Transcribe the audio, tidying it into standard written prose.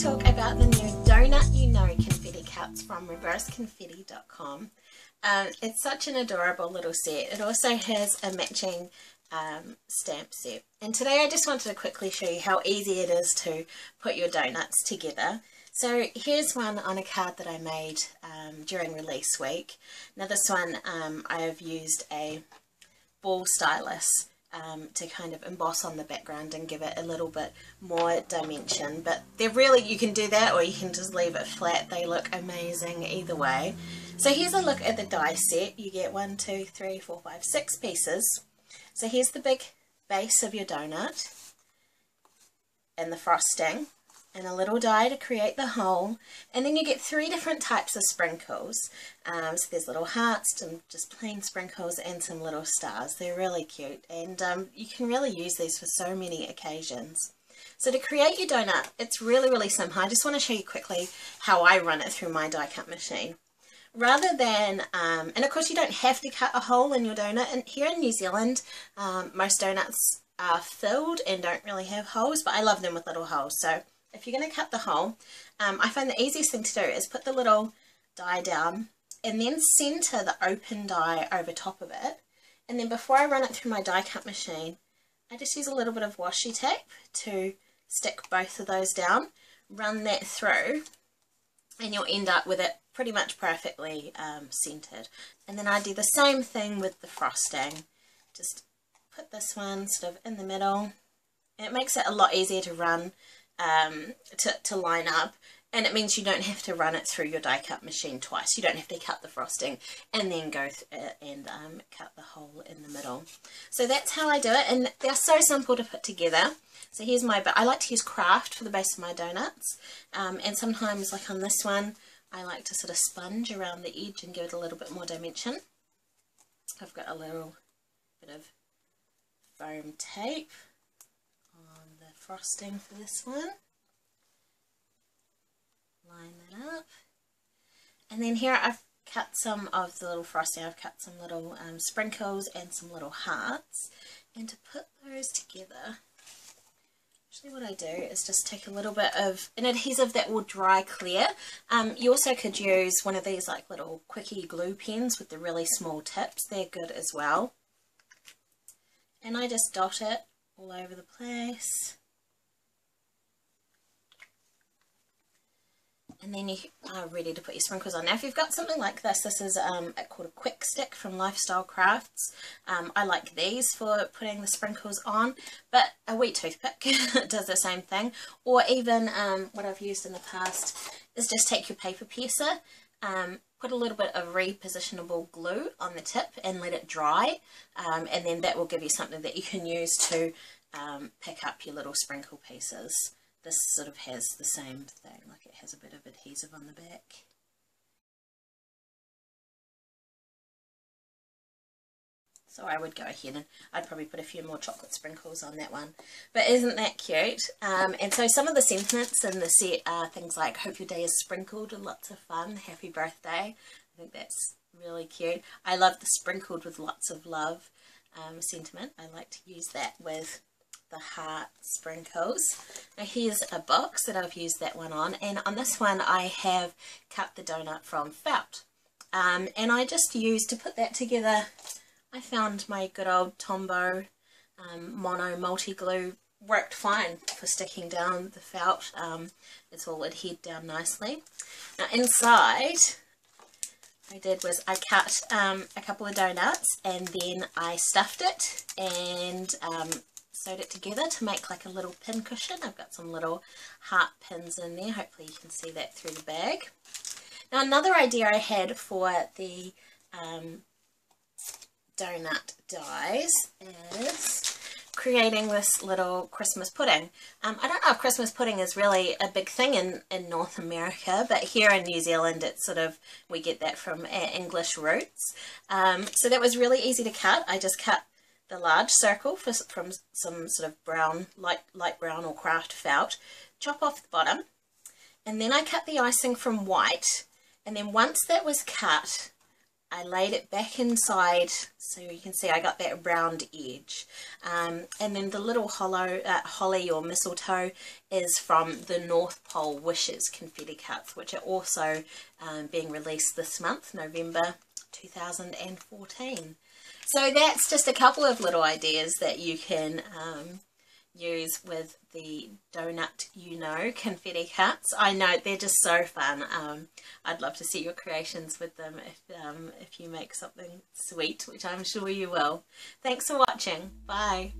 talk about the new Donut You Know confetti cups from reverseconfetti.com. It's such an adorable little set. It also has a matching stamp set. And today I just wanted to quickly show you how easy it is to put your donuts together. So here's one on a card that I made during release week. Now this one I have used a ball stylus to kind of emboss on the background and give it a little bit more dimension, but they're really, you can do that or you can just leave it flat. They look amazing either way. So here's a look at the die set. You get 1, 2, 3, 4, 5, 6 pieces. So here's the big base of your donut and the frosting and a little die to create the hole, and then you get 3 different types of sprinkles. So there's little hearts and just plain sprinkles and some little stars. They're really cute, and you can really use these for so many occasions. So to create your donut, it's really simple. I just want to show you quickly how I run it through my die cut machine. Rather than, and of course you don't have to cut a hole in your donut, and here in New Zealand most donuts are filled and don't really have holes, but I love them with little holes. So if you're going to cut the hole, I find the easiest thing to do is put the little die down and then center the open die over top of it. And then before I run it through my die cut machine, I just use a little bit of washi tape to stick both of those down, run that through, and you'll end up with it pretty much perfectly centered. And then I do the same thing with the frosting. Just put this one sort of in the middle. It makes it a lot easier to run, to line up, and it means you don't have to run it through your die cut machine twice. You don't have to cut the frosting and then go and cut the hole in the middle. So that's how I do it, and they're so simple to put together. So here's my, I like to use craft for the base of my donuts, and sometimes like on this one I like to sort of sponge around the edge and give it a little bit more dimension. I've got a little bit of foam tape on the frosting for this one. Line that up. And then here I've cut some of the little frosting. I've cut some little sprinkles and some little hearts. And to put those together, actually what I do is just take a little bit of an adhesive that will dry clear. You also could use one of these like little quickie glue pens with the really small tips. They're good as well. And I just dot it all over the place. And then you are ready to put your sprinkles on. Now if you've got something like this, this is called a quick stick from Lifestyle Crafts. I like these for putting the sprinkles on, but a wheat toothpick does the same thing. Or even what I've used in the past is just take your paper piercer, put a little bit of repositionable glue on the tip and let it dry, and then that will give you something that you can use to pick up your little sprinkle pieces. This sort of has the same thing, like it has a bit of adhesive on the back. So I would go ahead and I'd probably put a few more chocolate sprinkles on that one. But isn't that cute? And so some of the sentiments in the set are things like, hope your day is sprinkled with lots of fun, happy birthday. I think that's really cute. I love the sprinkled with lots of love sentiment. I like to use that with the heart sprinkles. Now here's a box that I've used that one on, and on this one I have cut the donut from felt, and I just used to put that together. I found my good old Tombow mono multi-glue worked fine for sticking down the felt. It's all adhered down nicely. Now inside I did was I cut a couple of donuts and then I stuffed it and sewed it together to make like a little pin cushion. I've got some little heart pins in there. Hopefully you can see that through the bag. Now another idea I had for the donut dies is creating this little Christmas pudding. I don't know if Christmas pudding is really a big thing in North America, but here in New Zealand it's sort of, we get that from our English roots. So that was really easy to cut. I just cut the large circle from some sort of brown, light brown or craft felt, chop off the bottom, and then I cut the icing from white, and then once that was cut, I laid it back inside, so you can see I got that round edge. And then the little holly or mistletoe is from the North Pole Wishes confetti cuts, which are also being released this month, November 2014. So that's just a couple of little ideas that you can use with the Donut You Know confetti cuts. I know they're just so fun. I'd love to see your creations with them if you make something sweet, which I'm sure you will. Thanks for watching. Bye.